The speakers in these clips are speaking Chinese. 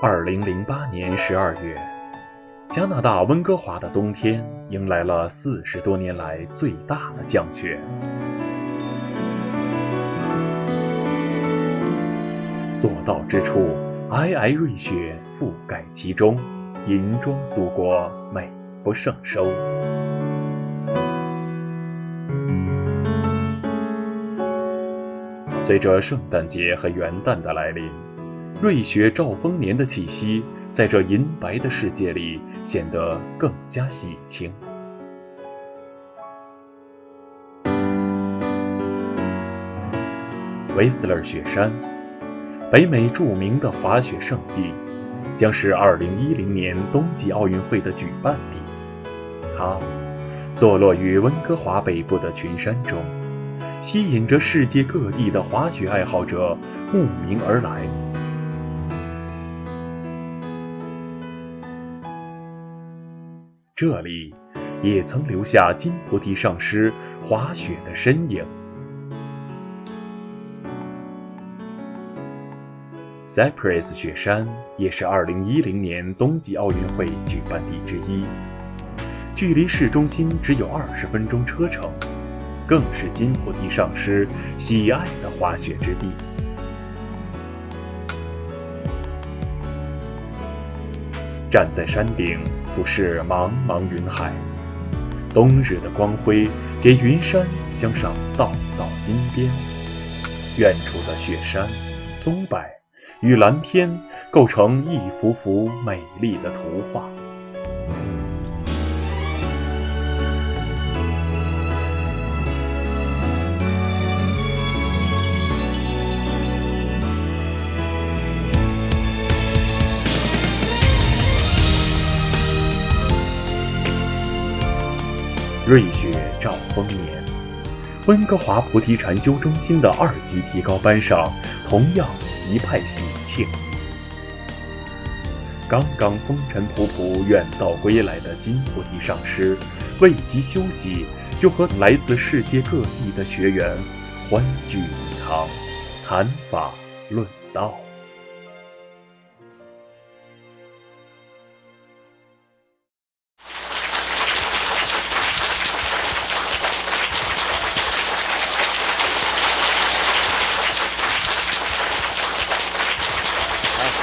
2008年12月，加拿大温哥华的冬天迎来了40多年来最大的降雪。所到之处，皑皑瑞雪覆盖其中，银装素裹，美不胜收。随着圣诞节和元旦的来临，瑞雪兆丰年的气息在这银白的世界里显得更加喜庆。维斯勒雪山，北美著名的滑雪胜地，将是2010年冬季奥运会的举办地。它坐落于温哥华北部的群山中，吸引着世界各地的滑雪爱好者慕名而来。这里也曾留下金菩提上师滑雪的身影。Cypress 雪山也是2010年冬季奥运会举办地之一，距离市中心只有20分钟车程，更是金菩提上师喜爱的滑雪之地。站在山顶，俯视茫茫云海，冬日的光辉给云山镶上道道金边。远处的雪山、松柏与蓝天构成一幅幅美丽的图画。瑞雪兆丰年，温哥华菩提禅修中心的2级提高班上同样一派喜庆。刚刚风尘仆仆远道归来的金菩提上师未及休息，就和来自世界各地的学员欢聚一堂，谈法论道。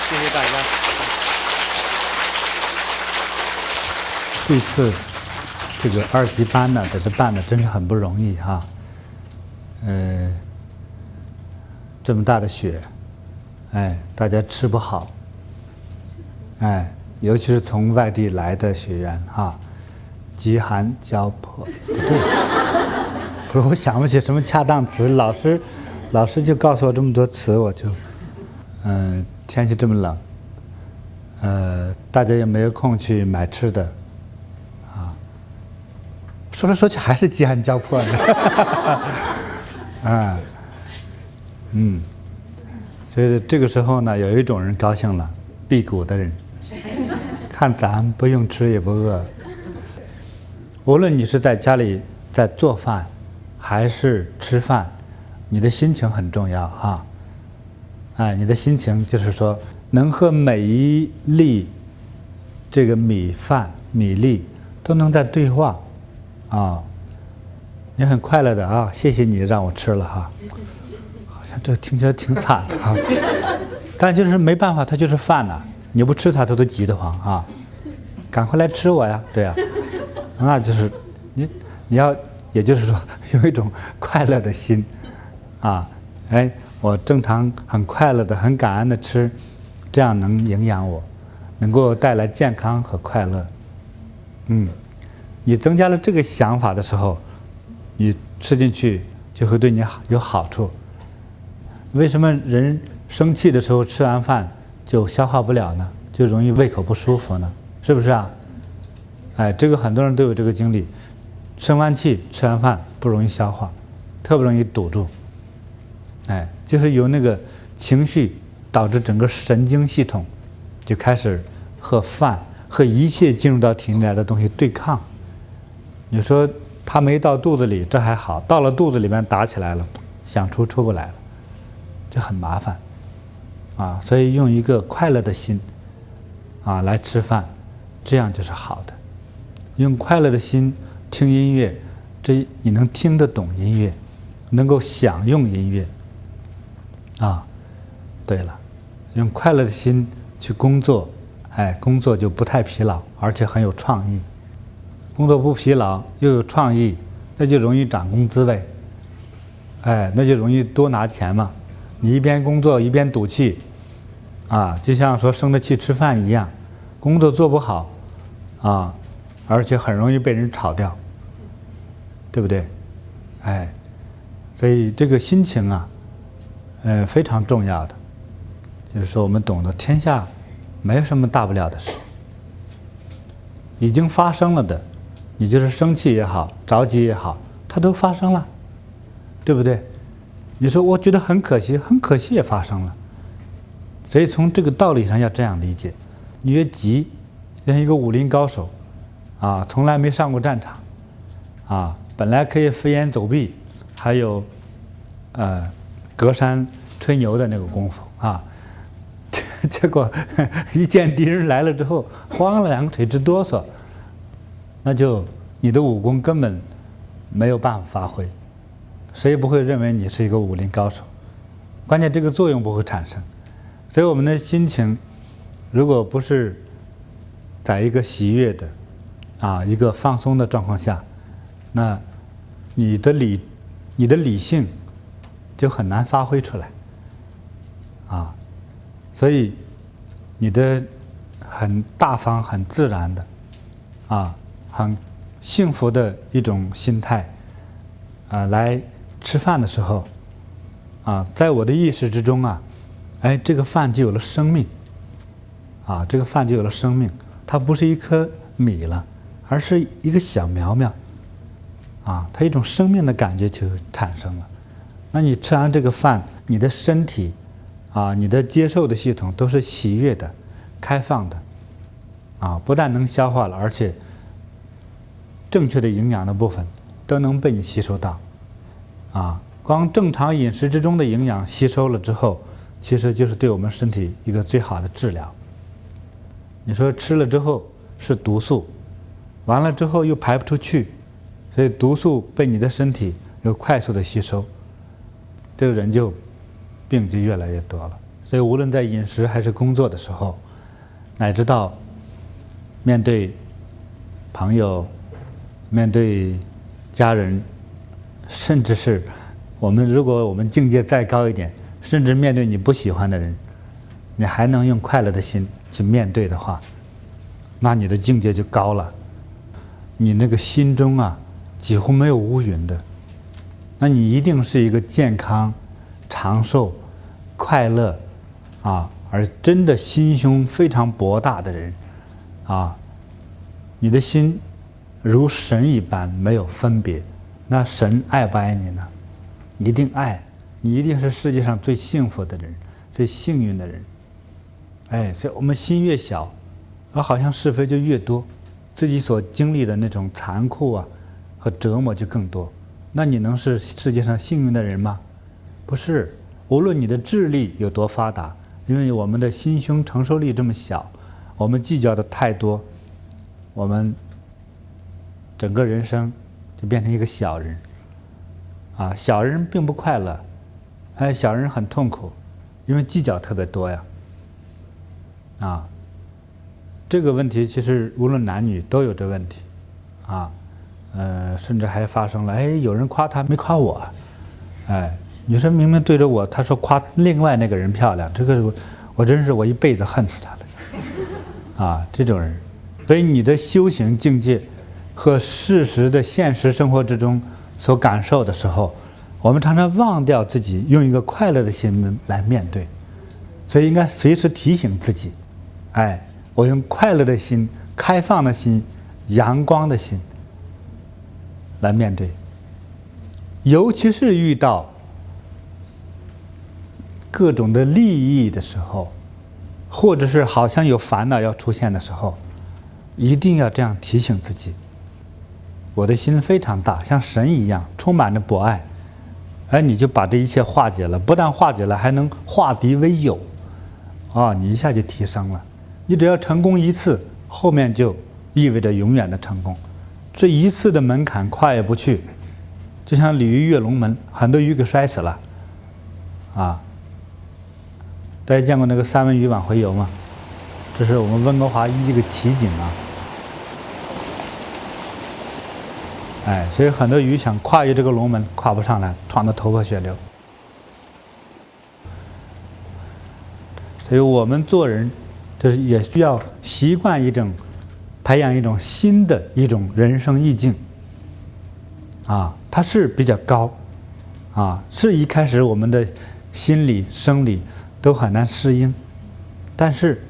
谢谢大家。这次这个2级班呢，在这办的真是很不容易哈。这么大的雪，大家吃不好，尤其是从外地来的学员哈，饥寒交迫。不是，我想不起什么恰当词，老师就告诉我这么多词，我就，天气这么冷，大家也没有空去买吃的，说来说去还是饥寒交迫呢，所以这个时候呢，有一种人高兴了，辟谷的人，看咱不用吃也不饿。无论你是在家里在做饭，还是吃饭，你的心情很重要哈。你的心情就是说，能和每一粒这个米粒都能在对话你很快乐的啊，谢谢你让我吃了哈，好像这听起来挺惨的哈，但就是没办法，它就是饭呐，你不吃它，它都急得慌啊，赶快来吃我呀，对呀，那就是你要，也就是说有一种快乐的心我正常很快乐的、很感恩的吃，这样能营养我，能够带来健康和快乐。你增加了这个想法的时候，你吃进去就会对你有好处。为什么人生气的时候吃完饭就消化不了呢？就容易胃口不舒服呢？是不是啊？这个很多人都有这个经历，生完气吃完饭不容易消化，特别容易堵住。就是有那个情绪导致整个神经系统就开始和饭和一切进入到体内来的东西对抗。你说它没到肚子里这还好，到了肚子里面打起来了，想出不来了，这很麻烦所以用一个快乐的心来吃饭，这样就是好的。用快乐的心听音乐，这你能听得懂音乐，能够享用音乐。对了，用快乐的心去工作，工作就不太疲劳，而且很有创意。工作不疲劳又有创意，那就容易涨工资呗。那就容易多拿钱嘛。你一边工作一边赌气，就像说生着气吃饭一样，工作做不好，而且很容易被人炒掉，对不对？所以这个心情非常重要的，就是说我们懂得天下没有什么大不了的事，已经发生了的，你就是生气也好，着急也好，它都发生了，对不对？你说我觉得很可惜，很可惜也发生了。所以从这个道理上要这样理解，你越急，像一个武林高手从来没上过战场本来可以飞檐走壁，还有隔山吹牛的那个功夫结果一见敌人来了之后，慌了，两个腿直哆嗦，那就你的武功根本没有办法发挥，谁也不会认为你是一个武林高手，关键这个作用不会产生。所以我们的心情如果不是在一个喜悦的一个放松的状况下，那你的理性就很难发挥出来所以你的很大方很自然的很幸福的一种心态来吃饭的时候在我的意识之中这个饭就有了生命这个饭就有了生命，它不是一颗米了，而是一个小苗苗它一种生命的感觉就产生了。那你吃完这个饭，你的身体你的接受的系统都是喜悦的、开放的不但能消化了，而且正确的营养的部分都能被你吸收到光正常饮食之中的营养吸收了之后，其实就是对我们身体一个最好的治疗。你说吃了之后是毒素，完了之后又排不出去，所以毒素被你的身体又快速的吸收，这个人就病就越来越多了。所以无论在饮食还是工作的时候，乃至到面对朋友、面对家人，甚至是如果我们境界再高一点，甚至面对你不喜欢的人，你还能用快乐的心去面对的话，那你的境界就高了，你那个心中几乎没有乌云的，那你一定是一个健康、长寿、快乐而真的心胸非常博大的人你的心如神一般没有分别，那神爱不爱你呢？一定爱，你一定是世界上最幸福的人，最幸运的人。所以我们心越小，好像是非就越多，自己所经历的那种残酷和折磨就更多。那你能是世界上幸运的人吗？不是。无论你的智力有多发达，因为我们的心胸承受力这么小，我们计较的太多，我们整个人生就变成一个小人小人并不快乐，小人很痛苦，因为计较特别多呀这个问题其实无论男女都有这问题甚至还发生了有人夸他没夸我女生明明对着我，他说夸另外那个人漂亮，这个我真是我一辈子恨死他了这种人。所以你的修行境界和事实的现实生活之中所感受的时候，我们常常忘掉自己，用一个快乐的心来面对。所以应该随时提醒自己我用快乐的心、开放的心、阳光的心来面对，尤其是遇到各种的利益的时候，或者是好像有烦恼要出现的时候，一定要这样提醒自己，我的心非常大，像神一样充满着博爱，你就把这一切化解了，不但化解了，还能化敌为友你一下就提升了。你只要成功一次，后面就意味着永远的成功。这一次的门槛跨越不去，就像鲤鱼跃龙门，很多鱼给摔死了。啊，大家见过那个三文鱼往回游吗？这是我们温哥华一个奇景啊。哎，所以很多鱼想跨越这个龙门，跨不上来，撞得头破血流。所以我们做人，就是也需要习惯培养一种新的一种人生意境。啊，它是比较高，啊，是一开始我们的心理、生理都很难适应，但是，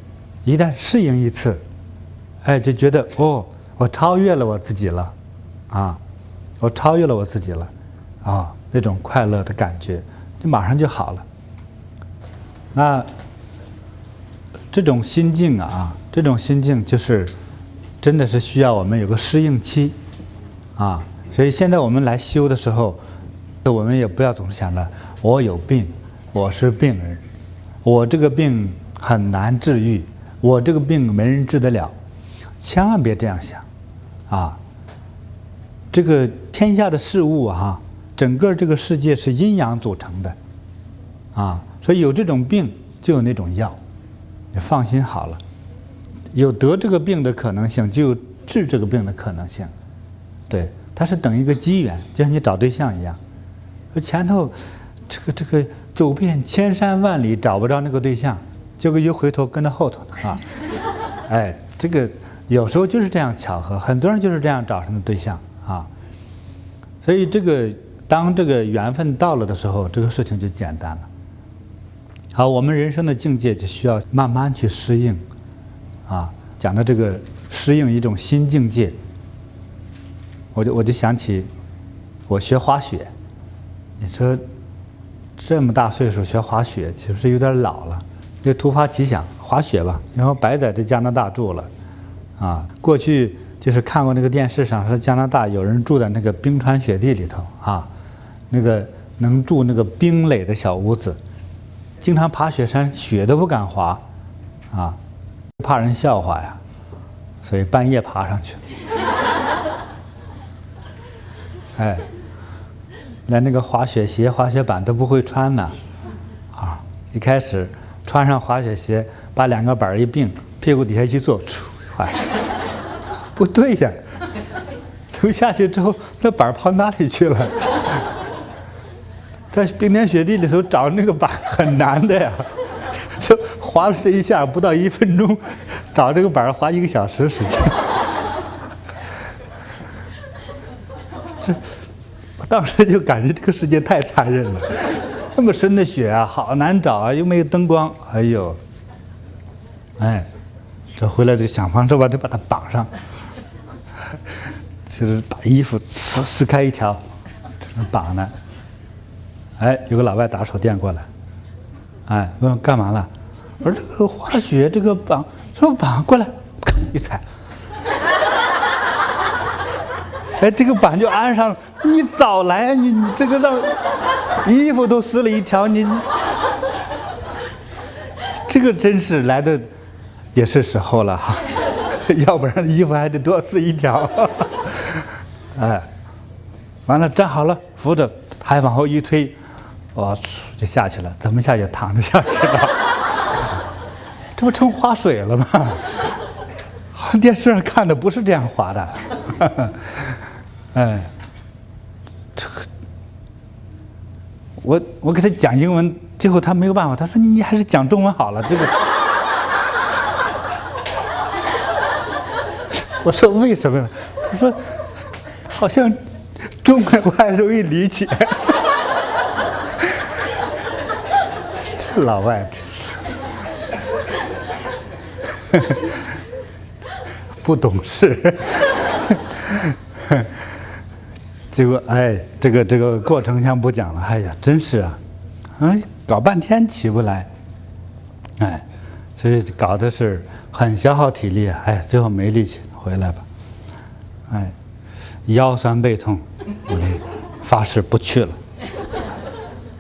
一旦适应一次，哎，就觉得哦，我超越了我自己了，啊，我超越了我自己了，啊，那种快乐的感觉，就马上就好了。那这种心境啊，这种心境就是真的是需要我们有个适应期，啊，所以现在我们来修的时候，我们也不要总是想着我有病，我是病人，我这个病很难治愈，我这个病没人治得了，千万别这样想，啊，这个天下的事物啊，整个这个世界是阴阳组成的，啊，所以有这种病就有那种药。你放心好了，有得这个病的可能性，就有治这个病的可能性。对，它是等一个机缘，就像你找对象一样。前头这个走遍千山万里找不着那个对象，结果一回头跟着后头呢啊！哎，这个有时候就是这样巧合，很多人就是这样找上的对象啊。所以当这个缘分到了的时候，这个事情就简单了。好，我们人生的境界就需要慢慢去适应，啊，讲的这个适应一种新境界，我就想起我学滑雪，你说这么大岁数学滑雪，其实有点老了，就突发奇想滑雪吧，然后白在这加拿大住了，啊，过去就是看过那个电视上说加拿大有人住在那个冰川雪地里头啊，那个能住那个冰垒的小屋子。经常爬雪山，雪都不敢滑，啊，怕人笑话呀，所以半夜爬上去。哎，连那个滑雪鞋、滑雪板都不会穿呢，啊，一开始穿上滑雪鞋，把两个板一并，屁股底下一坐，唰，滑下去。不对呀，头下去之后，那板跑哪里去了？在冰天雪地里头找那个板很难的呀，就滑了这一下不到1分钟，找这个板滑1个小时时间。我当时就感觉这个世界太残忍了，那么深的雪啊，好难找啊，又没有灯光，哎呦，哎，这回来就想方设法得把它绑上，就是把衣服撕开一条，这么绑呢。哎，有个老外打手电过来，哎，问我干嘛了？我说这个滑雪这个绑，说绑过来，咔一踩，哎，这个板就安上了。你早来啊！你这个让衣服都撕了一条，你这个真是来的也是时候了哈，要不然衣服还得多撕一条。哎，完了站好了，扶着还往后一推。哦，就下去了，怎么下去？躺着下去了，这不成滑水了吗？电视上看的不是这样滑的，哎，这个我给他讲英文，最后他没有办法，他说你还是讲中文好了。这个，我说为什么呢？他说好像中文我还容易理解。老外真是不懂事，结果哎，这个过程先不讲了。哎呀，真是啊，哎，搞半天起不来，哎，所以搞的是很消耗体力啊。哎，最后没力气回来吧，哎，腰酸背痛，发誓不去了。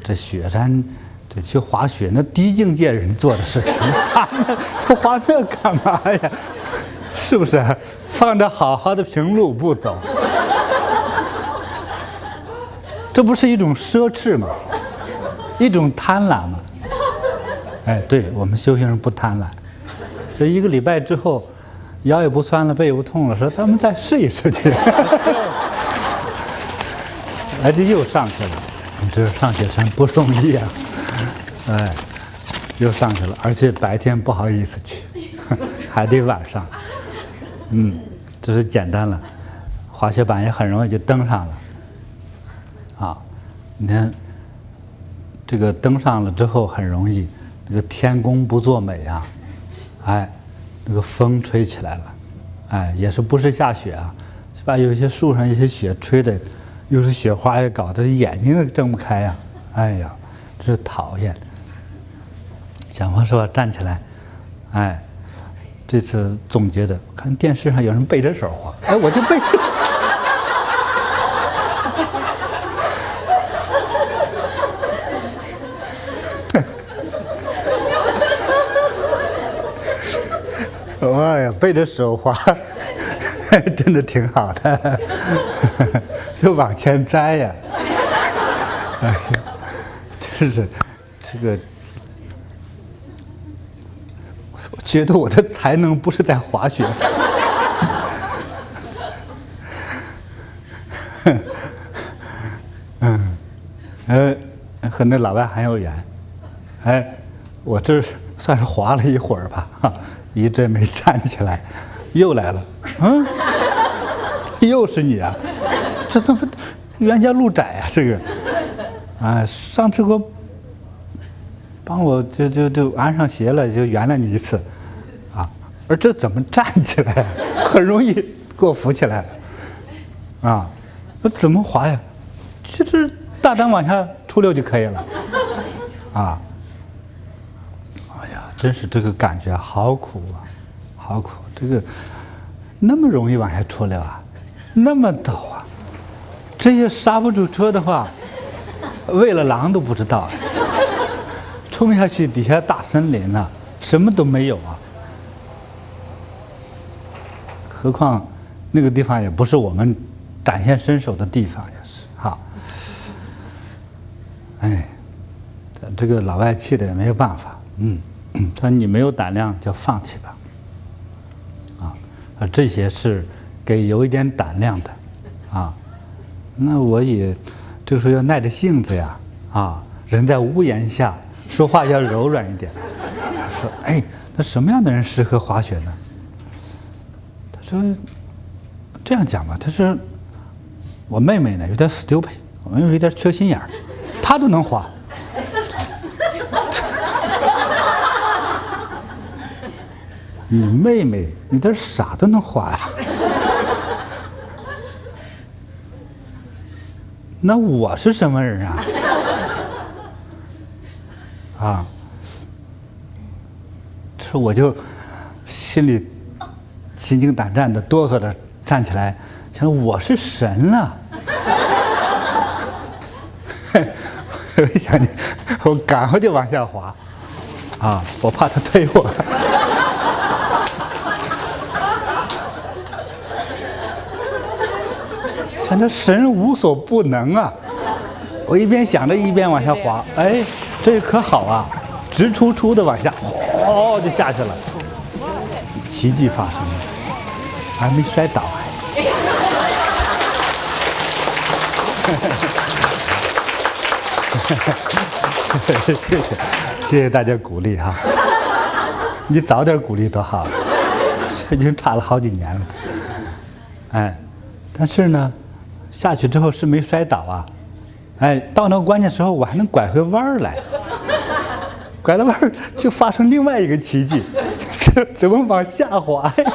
这雪山。这去滑雪，那低境界人做的事情，他们去滑那干嘛呀？是不是？放着好好的平路不走，这不是一种奢侈吗？一种贪婪吗？哎，对，我们修行人不贪婪。这1个礼拜之后，腰也不酸了，背也不痛了，说咱们再试一试去。哎，这又上去了。你这上雪山不容易啊！哎，又上去了，而且白天不好意思去，还得晚上。这是简单了，滑雪板也很容易就登上了。啊，你看，这个登上了之后很容易，这个天公不作美啊，哎，那个风吹起来了，哎，也是不是下雪啊，是吧？有一些树上一些雪吹的，又是雪花，也搞得眼睛也睁不开呀，哎呀，这是讨厌。想方设法站起来，哎，这次总结的，看电视上有人背着手滑，哎，我就背着。哎呀，背着手滑，真的挺好的，就往前摘呀。哎呀，真是这个，我觉得我的才能不是在滑雪上。和那老外还有缘。哎，我这算是滑了一会儿吧，一直没站起来，又来了，又是你啊！这怎么冤家路窄啊？这个，啊，上次给我帮我就安上鞋了，就原谅你一次，啊，而这怎么站起来？很容易给我扶起来，啊，那怎么滑呀？其实大胆往下出溜就可以了，啊。哎呀，真是这个感觉好苦啊，好苦！这个那么容易往下出溜啊，那么陡啊，这些刹不住车的话，喂了狼都不知道啊。冲下去底下大森林啊，什么都没有啊。何况那个地方也不是我们展现身手的地方，也是哈。哎，这个老外气的也没有办法，他说你没有胆量就放弃吧。这些是给有一点胆量的，啊，那我也这个时候要耐着性子呀，啊，人在屋檐下，说话要柔软一点。说，哎，那什么样的人适合滑雪呢？他说，这样讲吧，他说，我妹妹呢有点 stupid， 我妹妹有点缺心眼儿，她都能滑。你妹妹，你这傻都能滑呀？那我是什么人啊？啊，这我就心里心惊胆战的哆嗦着站起来，想我是神了。我一想，我赶快就往下滑，啊，我怕他推我。想着神无所不能啊！我一边想着一边往下滑，哎，这可好啊，直出的往下，哗就下去了。奇迹发生了，还没摔倒还。谢谢大家鼓励哈，你早点鼓励多好，已经差了好几年了。哎，但是呢。下去之后是没摔倒啊，哎，到那个关键时候我还能拐回弯来，拐了弯就发生另外一个奇迹，怎么往下滑呀？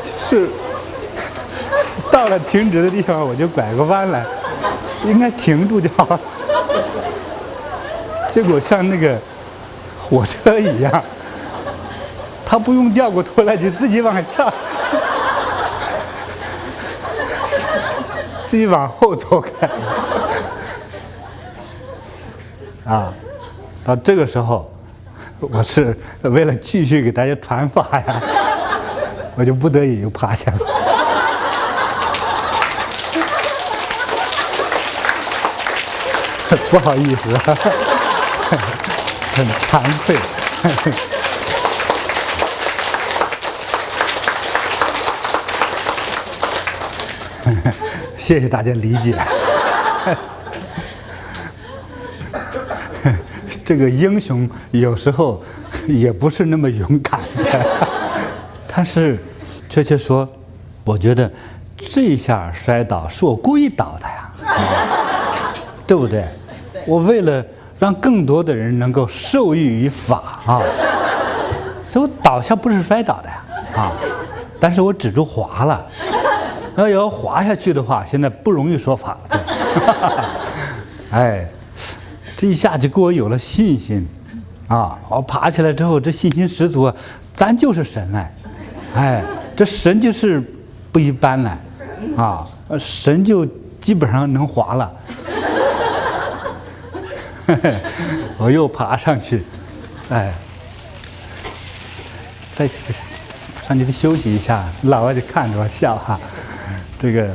就是到了停止的地方我就拐个弯来，应该停住就好，结果像那个火车一样。他不用掉过头来，就自己往下，自己往后走开。啊，到这个时候，我是为了继续给大家传法呀，我就不得已又趴下了。不好意思啊，很惭愧。谢谢大家理解。这个英雄有时候也不是那么勇敢的，但是确切说，我觉得这一下摔倒是我故意倒的呀，对不对？我为了让更多的人能够受益于法啊，所以我倒下不是摔倒的呀啊，但是我止住滑了。要滑下去的话，现在不容易说法了。哎，这一下就给我有了信心啊！我爬起来之后，这信心十足，咱就是神来，哎，这神就是不一般来啊！神就基本上能滑了。我又爬上去，哎，再上去休息一下。老外就看着我笑哈，这个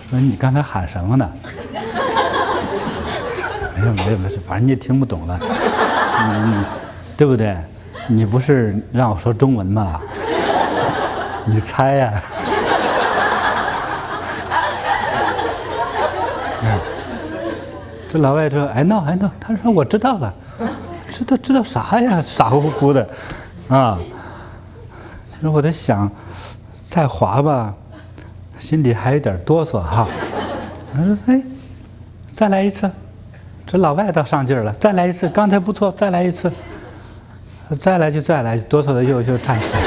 说你刚才喊什么呢？没事，反正你也听不懂了，对不对？你不是让我说中文吗？你猜呀？这老外说 I know， 他说我知道了，知道啥呀？傻乎乎的，啊！其实我在想，再滑吧，心里还有点哆嗦哈。他说哎，再来一次。这老外倒上劲儿了，再来一次，刚才不错，再来一次。再来就再来，哆嗦的又站起来。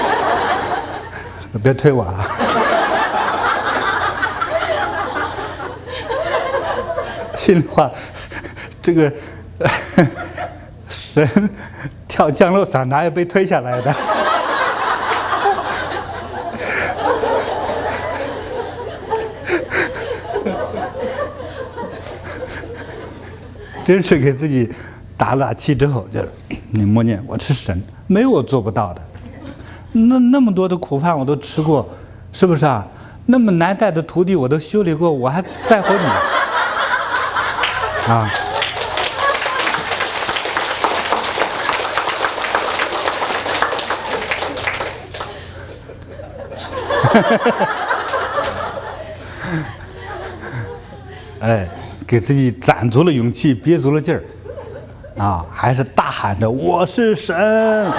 别推我啊！心里话，这个神跳降落伞哪有被推下来的？真是给自己打了打气之后，就是你默念我是神，没有我做不到的。那么多的苦饭我都吃过，是不是啊？那么难带的徒弟我都修理过，我还在乎你啊？哎，给自己攒足了勇气，憋足了劲儿，啊，还是大喊着我是神，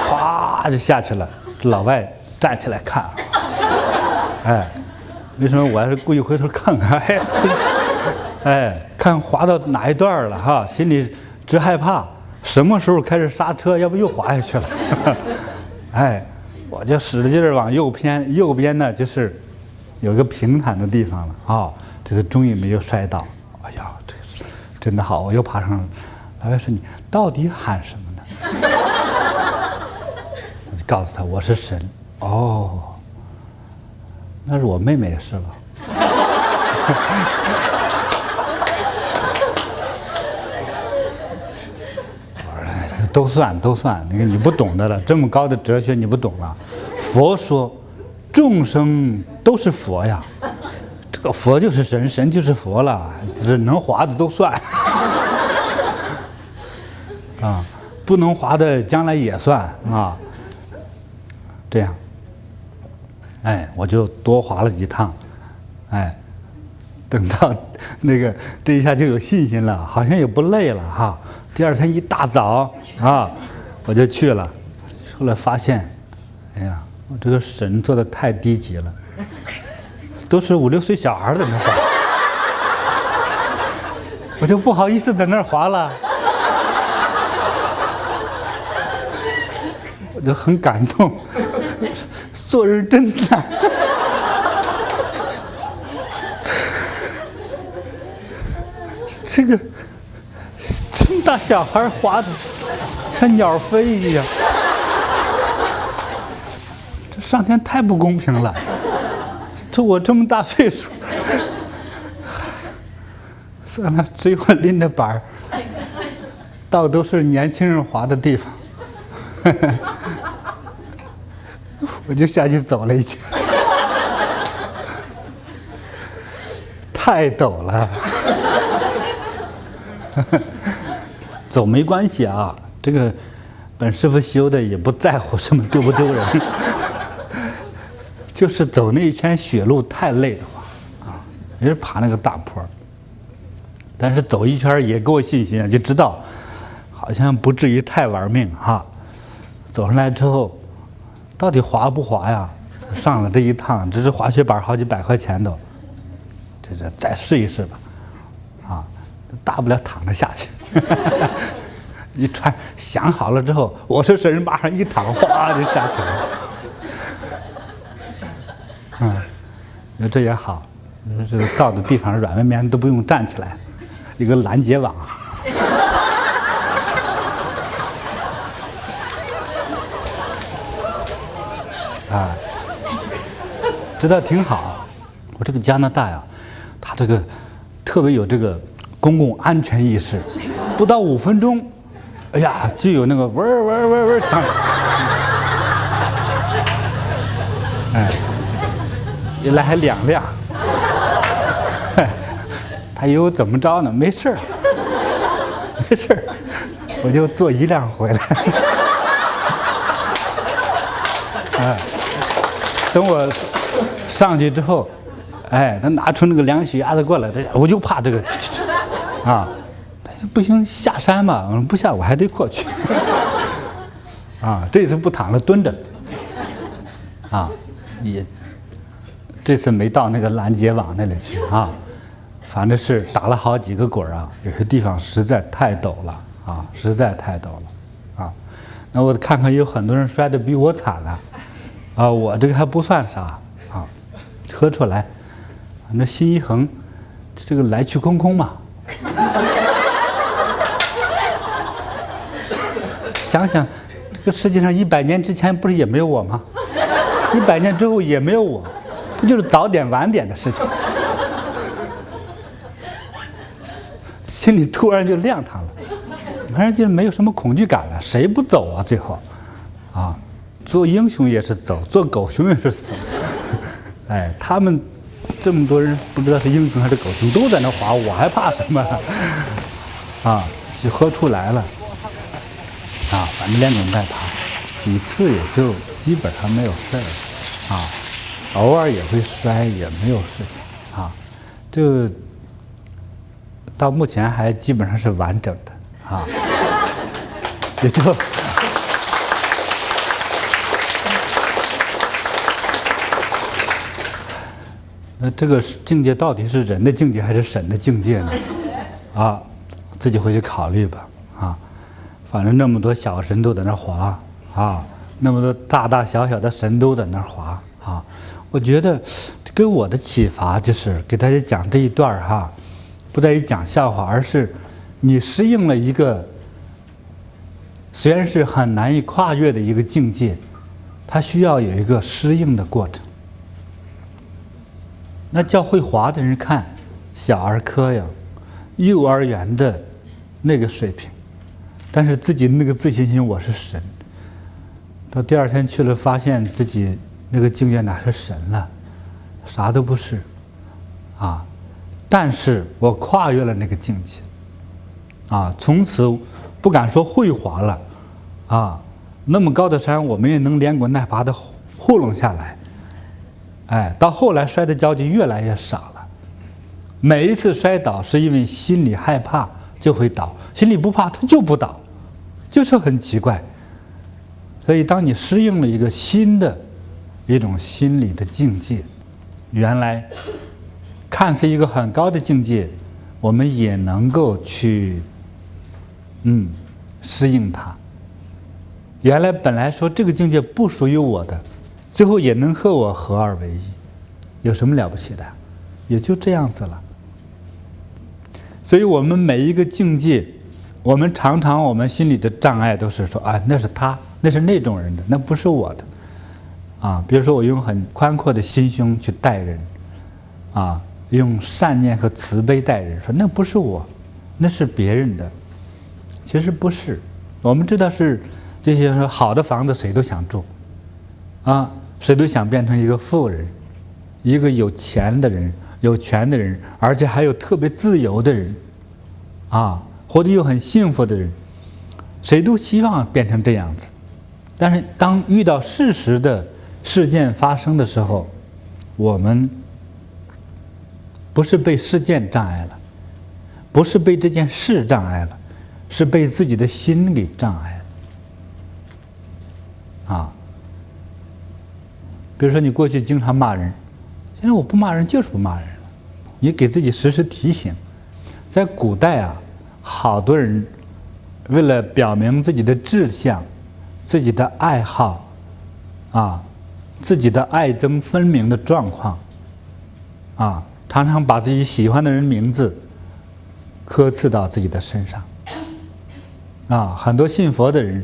哗就下去了。这老外站起来看，哎，为什么我还是故意回头看看？哎，看滑到哪一段了哈，心里直害怕，什么时候开始刹车，要不又滑下去了？哎，我就使着劲儿往右偏，右边呢就是有个平坦的地方了啊。这次终于没有摔倒，哎呀，这真的好，我又爬上了。老外说：“你到底喊什么呢？”我就告诉他：“我是神。”哦，那是我妹妹是吧？我说都算，你不懂的了，这么高的哲学你不懂了。佛说，众生都是佛呀。这个佛就是神，神就是佛了，只能滑的都算，啊，不能滑的将来也算啊。这样，哎，我就多滑了几趟，哎，等到那个这一下就有信心了，好像也不累了哈。第二天一大早啊，我就去了，后来发现，哎呀，我这个神做的太低级了。都是5、6岁小孩在那滑，我就不好意思在那儿滑了，我就很感动，做人真难。这么大小孩滑的像鸟飞一样，这上天太不公平了。这我这么大岁数，算了，只有拎着板儿，到都是年轻人滑的地方，我就下去走了一圈，太陡了。走没关系啊，这个本师傅修的也不在乎什么丢不丢人，就是走那一圈雪路太累了啊，也是爬那个大坡。但是走一圈也给我信心，就知道好像不至于太玩命哈。走上来之后，到底滑不滑呀？上了这一趟，只是滑雪板好几百块钱都，这再试一试吧，啊，大不了躺着下去。一穿想好了之后，我是神人把上一躺，哗就下去了。这也好，这到的地方软绵绵都不用站起来，一个拦截网。啊，知道挺好。我这个加拿大呀，它这个特别有这个公共安全意识，不到5分钟，哎呀，就有那个嗡嗡嗡嗡响。哎，一来还2辆。他以为我怎么着呢？没事儿，没事儿，我就坐1辆回来。哎，等我上去之后，哎，他拿出那个量血压的过来，我就怕这个，啊，不行，下山嘛，我说不下我还得过去。啊，这次不躺着蹲着，啊，也这次没到那个拦截网那里去啊。反正是打了好几个滚啊，有些地方实在太陡了啊，实在太陡了啊。那我看看有很多人摔得比我惨了，啊，我这个还不算啥啊，喝出来，那心一横，这个来去空空嘛。想想，这个世界上100年之前不是也没有我吗？100年之后也没有我，不就是早点晚点的事情？心里突然就亮堂了，反正就没有什么恐惧感了。谁不走啊？最后，啊，做英雄也是走，做狗熊也是走。哎，他们这么多人不知道是英雄还是狗熊，都在那滑，我还怕什么？啊，就喝出来了。啊，反正连滚带爬，几次也就基本上没有事儿。啊，偶尔也会摔，也没有事情。啊，这。到目前还基本上是完整的啊，也就那这个境界到底是人的境界还是神的境界呢？啊，自己回去考虑吧啊。反正那么多小神都在那滑啊，那么多大大小小的神都在那滑啊。我觉得给我的启发就是给大家讲这一段哈。不在于讲笑话，而是你适应了一个虽然是很难以跨越的一个境界，它需要有一个适应的过程。那叫会滑的人看小儿科呀、幼儿园的那个水平，但是自己那个自信心我是神，到第2天去了，发现自己那个境界哪是神了，啥都不是，啊。但是我跨越了那个境界，啊，从此不敢说会滑了，啊，那么高的山我们也能连滚带爬的糊弄下来，哎，到后来摔的跤就越来越少了。每一次摔倒是因为心里害怕就会倒，心里不怕他就不倒，就是很奇怪。所以当你适应了一个新的一种心理的境界，原来看似一个很高的境界，我们也能够去适应它。原来本来说这个境界不属于我的，最后也能和我合二为一，有什么了不起的？也就这样子了。所以我们每一个境界，我们常常我们心里的障碍都是说啊，那是他，那是那种人的，那不是我的。啊，比如说我用很宽阔的心胸去待人，啊，用善念和慈悲待人，说那不是我，那是别人的。其实不是，我们知道是这些说好的房子谁都想住，谁都想变成一个富人，一个有钱的人、有权的人，而且还有特别自由的人，活得又很幸福的人，谁都希望变成这样子。但是当遇到事实的事件发生的时候，我们不是被事件障碍了，不是被这件事障碍了，是被自己的心给障碍了。比如说你过去经常骂人，现在我不骂人就是不骂人了，你给自己时时提醒。在古代好多人为了表明自己的志向、自己的爱好，自己的爱憎分明的状况，常常把自己喜欢的人名字刻刺到自己的身上。很多信佛的人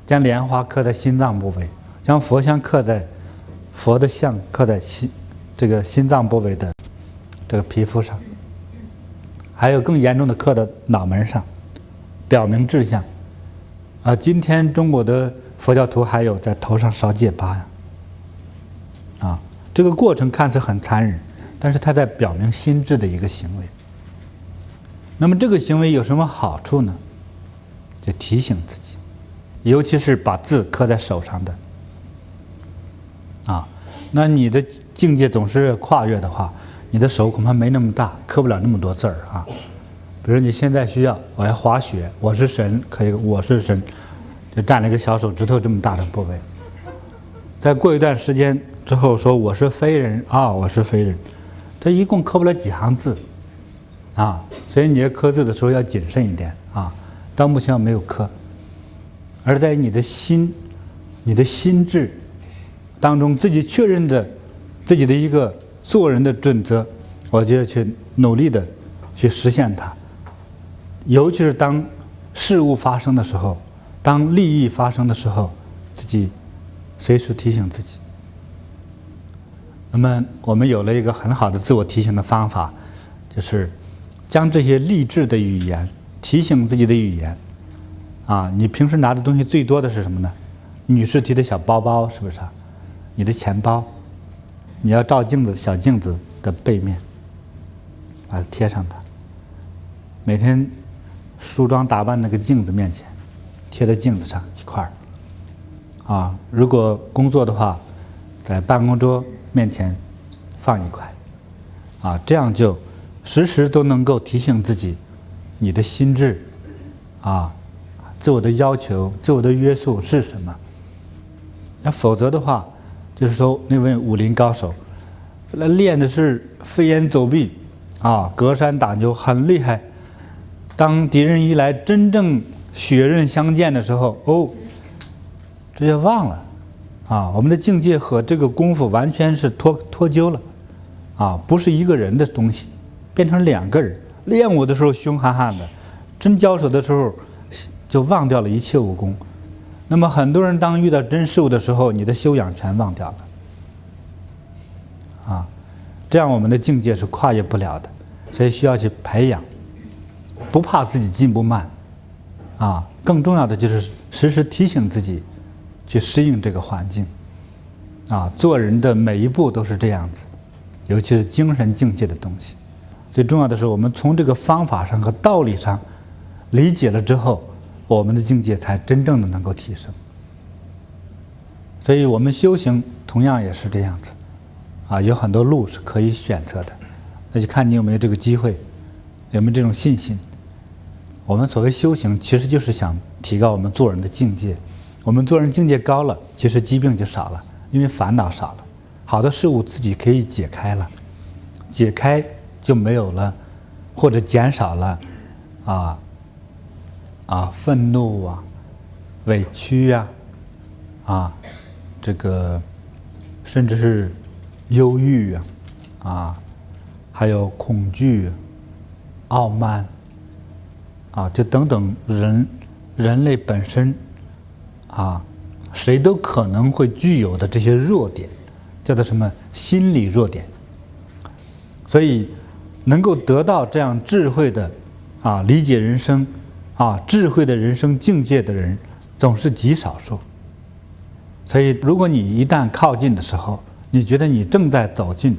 将莲花刻在心脏部位，将佛像刻在佛的像刻在心脏部位的这个皮肤上，还有更严重的刻在脑门上，表明志向。今天中国的佛教徒还有在头上烧戒疤呀。这个过程看似很残忍，但是它在表明心智的一个行为。那么这个行为有什么好处呢？就提醒自己，尤其是把字刻在手上的那你的境界总是跨越的话，你的手恐怕没那么大，刻不了那么多字儿比如你现在需要我要滑雪，我是神，可以我是神，就占了一个小手指头这么大的部位。再过一段时间之后说我是非人我是非人，这一共刻不了几行字所以你要刻字的时候要谨慎一点到目前我没有刻，而在你的心智当中，自己确认的自己的一个做人的准则，我就要去努力的去实现它。尤其是当事物发生的时候，当利益发生的时候，自己随时提醒自己。那么我们有了一个很好的自我提醒的方法，就是将这些励志的语言、提醒自己的语言你平时拿的东西最多的是什么呢？女士提的小包包，是不是你的钱包，你要照镜子，小镜子的背面把它贴上它，每天梳妆打扮那个镜子面前贴在镜子上一块如果工作的话，在办公桌面前放一块这样就时时都能够提醒自己你的心智自我的要求、自我的约束是什么。那否则的话，就是说那位武林高手练的是飞檐走壁隔山打牛，很厉害。当敌人一来，真正血刃相见的时候直接忘了我们的境界和这个功夫完全是脱臼了不是一个人的东西，变成两个人。练武的时候凶悍悍的，真交手的时候就忘掉了一切武功。那么很多人当遇到真事物的时候，你的修养全忘掉了这样我们的境界是跨越不了的。所以需要去培养，不怕自己进步慢更重要的就是时时提醒自己去适应这个环境做人的每一步都是这样子，尤其是精神境界的东西。最重要的是我们从这个方法上和道理上理解了之后，我们的境界才真正的能够提升。所以我们修行同样也是这样子有很多路是可以选择的，那就看你有没有这个机会，有没有这种信心。我们所谓修行其实就是想提高我们做人的境界，我们做人境界高了，其实疾病就少了，因为烦恼少了，好的事物自己可以解开了，解开就没有了，或者减少了愤怒委屈这个甚至是忧郁还有恐惧、傲慢就等等人类本身谁都可能会具有的这些弱点，叫做什么心理弱点。所以能够得到这样智慧的理解人生智慧的人生境界的人总是极少数。所以如果你一旦靠近的时候，你觉得你正在走进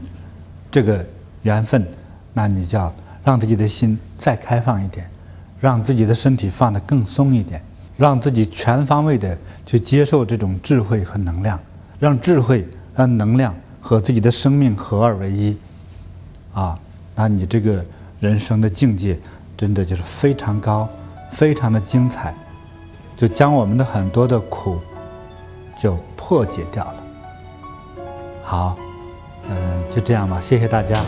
这个缘分，那你就要让自己的心再开放一点，让自己的身体放得更松一点，让自己全方位的去接受这种智慧和能量，让智慧和能量和自己的生命合二为一那你这个人生的境界真的就是非常高，非常的精彩，就将我们的很多的苦就破解掉了。好，就这样吧，谢谢大家。